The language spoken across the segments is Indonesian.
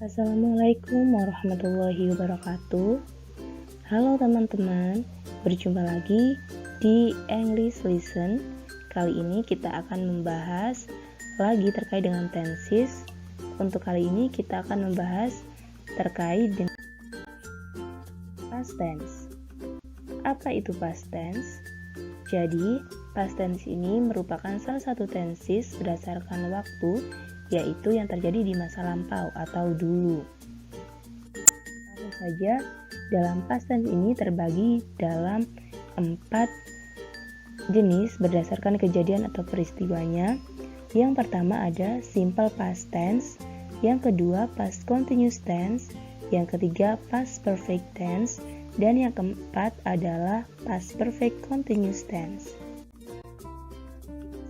Assalamualaikum warahmatullahi wabarakatuh. Halo teman-teman, berjumpa lagi di English Lesson. Kali ini kita akan membahas lagi terkait dengan tenses. Untuk kali ini kita akan membahas terkait dengan past tense. Apa itu past tense? Jadi, past tense ini merupakan salah satu tenses berdasarkan waktu, yaitu yang terjadi di masa lampau atau dulu. Langsung saja, dalam past tense ini terbagi dalam 4 jenis berdasarkan kejadian atau peristiwanya. Yang pertama ada simple past tense, yang kedua past continuous tense, yang ketiga past perfect tense, dan yang keempat adalah past perfect continuous tense.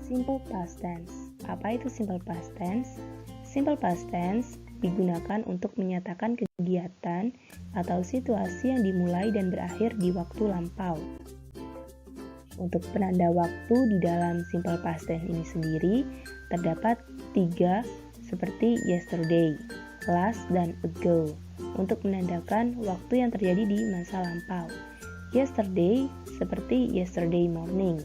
Simple past tense. Apa itu simple past tense? Simple past tense digunakan untuk menyatakan kegiatan atau situasi yang dimulai dan berakhir di waktu lampau. Untuk penanda waktu di dalam simple past tense ini sendiri terdapat 3 seperti yesterday, last, dan ago untuk menandakan waktu yang terjadi di masa lampau. Yesterday seperti yesterday morning,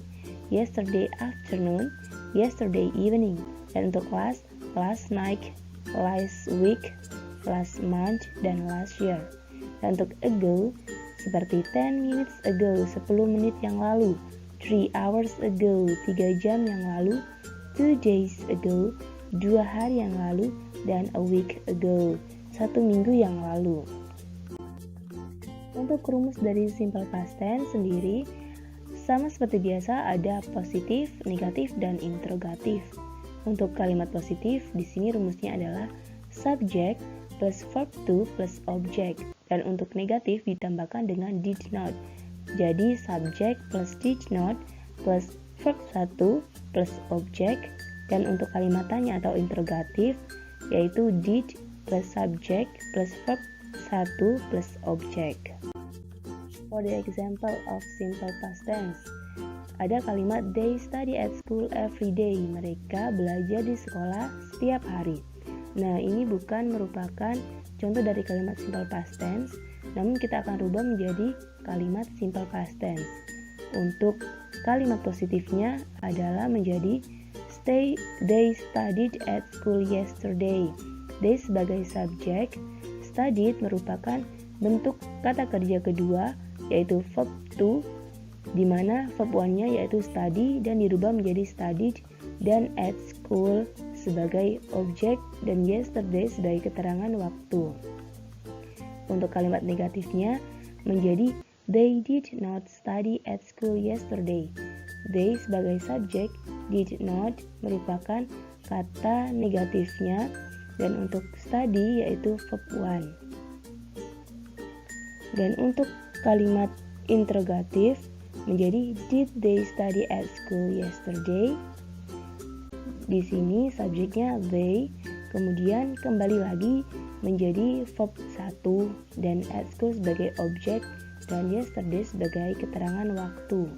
yesterday afternoon, yesterday evening, dan untuk last night, last week, last month, dan last year. Dan untuk ago seperti 10 minutes ago, 10 menit yang lalu, 3 hours ago, 3 jam yang lalu, 2 days ago, 2 hari yang lalu, dan a week ago, 1 minggu yang lalu. Untuk rumus dari simple past tense sendiri sama seperti biasa, ada positif, negatif, dan interrogatif. Untuk kalimat positif, di sini rumusnya adalah subject plus verb to plus object. Dan untuk negatif ditambahkan dengan did not. Jadi subject plus did not plus verb 1 plus object. Dan untuk kalimat tanya atau interrogatif, yaitu did plus subject plus verb 1 plus object. For the example of simple past tense, ada kalimat they study at school every day. Mereka belajar di sekolah setiap hari. Nah, ini bukan merupakan contoh dari kalimat simple past tense, namun kita akan rubah menjadi kalimat simple past tense. Untuk kalimat positifnya adalah menjadi they studied at school yesterday. They sebagai subjek, studied merupakan bentuk kata kerja kedua, yaitu verb to, di mana verb 1-nya yaitu study dan dirubah menjadi studied, dan at school sebagai objek, dan yesterday sebagai keterangan waktu. Untuk kalimat negatifnya menjadi they did not study at school yesterday. They sebagai subjek, did not merupakan kata negatifnya, dan untuk study yaitu verb 1. Dan untuk kalimat interrogatif menjadi did they study at school yesterday? Di sini subjeknya they, kemudian kembali lagi menjadi verb 1 dan at school sebagai objek dan yesterday sebagai keterangan waktu.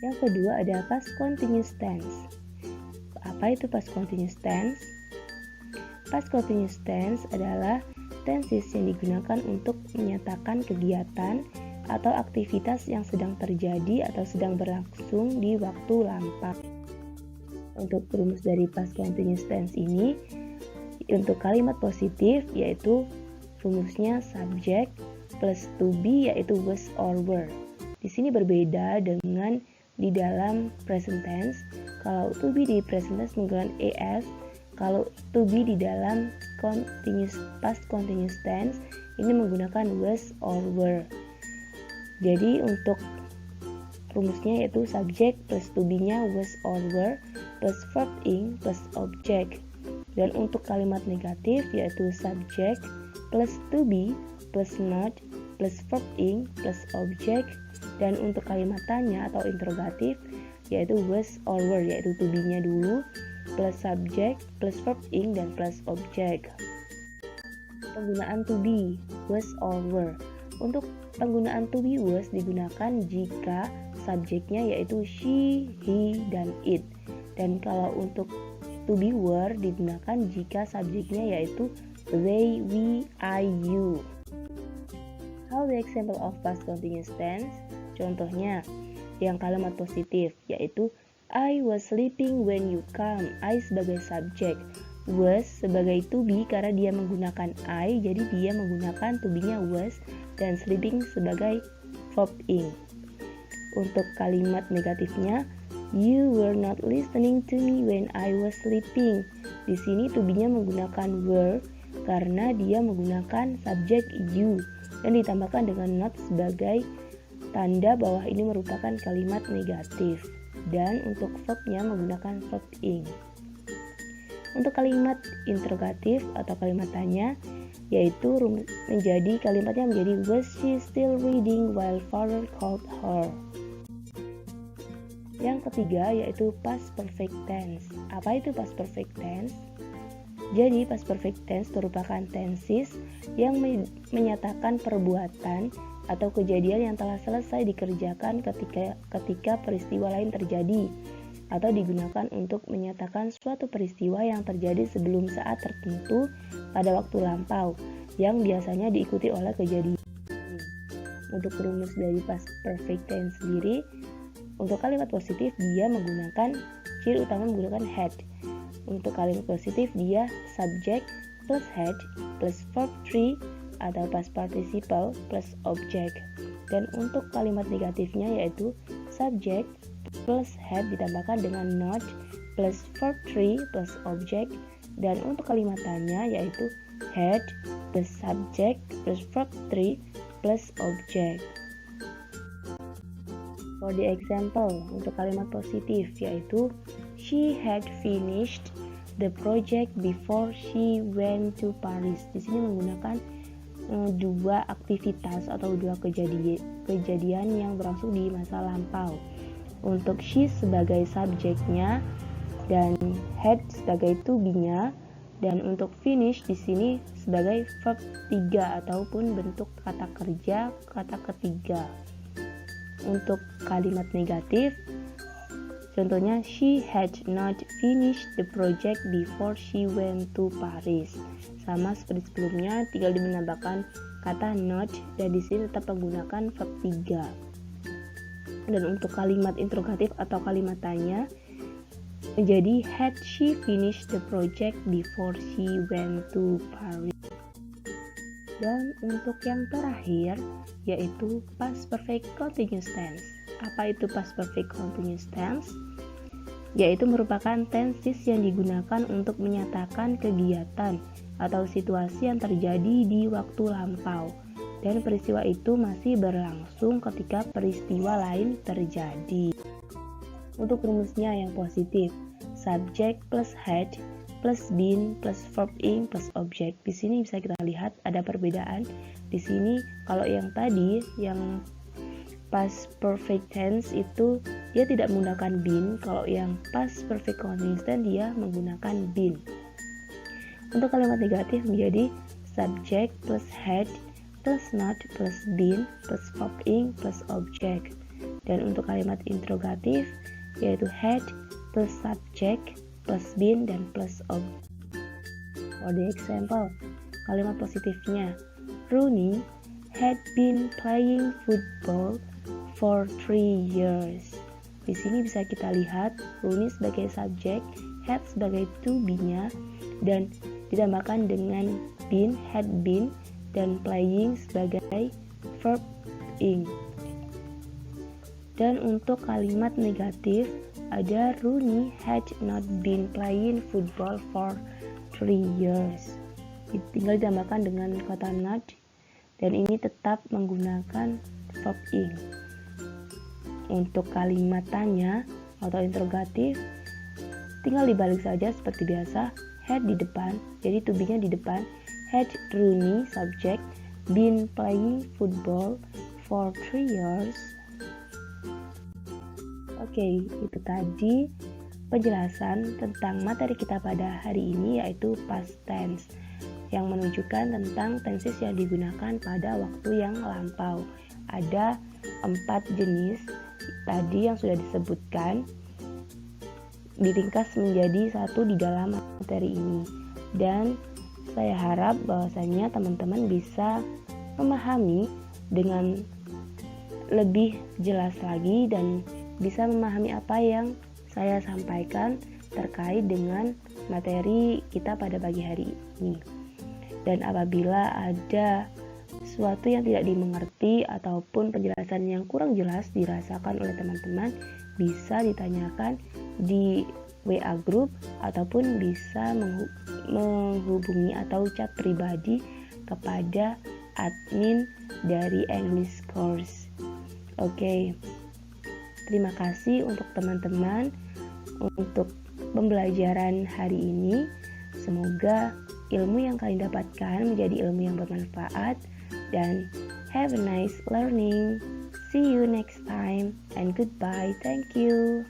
Yang kedua ada past continuous tense. Apa itu past continuous tense? Past continuous tense adalah tenses yang digunakan untuk menyatakan kegiatan atau aktivitas yang sedang terjadi atau sedang berlangsung di waktu lampau. Untuk rumus dari past continuous tense ini, untuk kalimat positif yaitu rumusnya subject plus to be yaitu was or were. Di sini berbeda dengan di dalam present tense. Kalau to be di present tense menggunakan es, kalau to be di dalam past continuous tense ini menggunakan was or were. Jadi untuk rumusnya yaitu subject plus to be-nya was or were plus verb ing plus object. Dan untuk kalimat negatif yaitu subject plus to be plus not plus verb ing plus object. Dan untuk kalimat tanya atau interrogatif yaitu was or were, yaitu to be-nya dulu plus subject plus verb ing dan plus object. Penggunaan to be, was or were. Untuk penggunaan to be was digunakan jika subjeknya yaitu she, he, dan it. Dan kalau untuk to to be were digunakan jika subjeknya yaitu they, we, I, you. How the example of past continuous tense? Contohnya, yang kalimat positif yaitu I was sleeping when you come. I sebagai subjek, was sebagai to be karena dia menggunakan I, jadi dia menggunakan to be-nya was, dan sleeping sebagai verb ing. Untuk kalimat negatifnya, you were not listening to me when I was sleeping. Di sini to be-nya menggunakan were karena dia menggunakan subjek you dan ditambahkan dengan not sebagai tanda bahwa ini merupakan kalimat negatif. Dan untuk verb-nya menggunakan verb ing. Untuk kalimat interrogatif atau kalimat tanya, yaitu kalimatnya menjadi was she still reading while father called her. Yang ketiga yaitu past perfect tense. Apa itu past perfect tense? Jadi past perfect tense merupakan tenses yang menyatakan perbuatan atau kejadian yang telah selesai dikerjakan ketika peristiwa lain terjadi, atau digunakan untuk menyatakan suatu peristiwa yang terjadi sebelum saat tertentu pada waktu lampau yang biasanya diikuti oleh kejadian. Untuk rumus dari past perfect tense sendiri, untuk kalimat positif dia menggunakan ciri utama menggunakan had. Untuk kalimat positif dia subject plus had plus verb 3 atau past participle plus object. Dan untuk kalimat negatifnya yaitu subject plus had ditambahkan dengan not plus verb 3 plus object. Dan untuk kalimat tanya yaitu had plus subject plus verb 3 plus object. For the example, untuk kalimat positif yaitu she had finished the project before she went to Paris. Di sini menggunakan dua aktivitas atau dua kejadian yang berlangsung di masa lampau. Untuk she sebagai subjeknya dan had sebagai to be-nya, dan untuk finish di sini sebagai verb 3 ataupun bentuk kata kerja kata ketiga. Untuk kalimat negatif, contohnya she had not finished the project before she went to Paris. Sama seperti sebelumnya, tinggal menambahkan kata not dan di sini tetap menggunakan verb 3. Dan untuk kalimat interrogatif atau kalimat tanya menjadi had she finished the project before she went to Paris. Dan untuk yang terakhir yaitu past perfect continuous tense. Apa itu past perfect continuous tense? Yaitu merupakan tenses yang digunakan untuk menyatakan kegiatan atau situasi yang terjadi di waktu lampau dan peristiwa itu masih berlangsung ketika peristiwa lain terjadi. Untuk rumusnya yang positif, subject plus had plus been plus verb ing plus object. Di sini bisa kita lihat ada perbedaan. Di sini kalau yang tadi yang past perfect tense itu dia tidak menggunakan been, kalau yang past perfect continuous tense dia menggunakan been. Untuk kalimat negatif menjadi subject plus had plus not plus been plus verb ing plus object. Dan untuk kalimat interrogatif yaitu had plus subject plus been dan plus object. For the example, kalimat positifnya Rooney had been playing football for 3 years. Di sini bisa kita lihat Rooney sebagai subjek, had sebagai to be-nya dan ditambahkan dengan been, had been dan playing sebagai verb ing. Dan untuk kalimat negatif ada Rooney had not been playing football for 3 years. Tinggal ditambahkan dengan kata not dan ini tetap menggunakan verb ing. Untuk kalimat tanya atau interrogatif tinggal dibalik saja seperti biasa, had di depan, jadi to be-nya di depan, had Rooney subject been playing football for 3 years. Oke, itu tadi penjelasan tentang materi kita pada hari ini yaitu past tense yang menunjukkan tentang tenses yang digunakan pada waktu yang lampau. Ada 4 jenis tadi yang sudah disebutkan, diringkas menjadi satu di dalam materi ini. Dan saya harap bahwasanya teman-teman bisa memahami dengan lebih jelas lagi dan bisa memahami apa yang saya sampaikan terkait dengan materi kita pada pagi hari ini. Dan apabila ada sesuatu yang tidak dimengerti ataupun penjelasan yang kurang jelas dirasakan oleh teman-teman, bisa ditanyakan di WA group ataupun bisa menghubungi atau chat pribadi kepada admin dari English Course. Oke. Terima kasih untuk teman-teman untuk pembelajaran hari ini. Semoga ilmu yang kalian dapatkan menjadi ilmu yang bermanfaat dan have a nice learning. See you next time and goodbye. Thank you.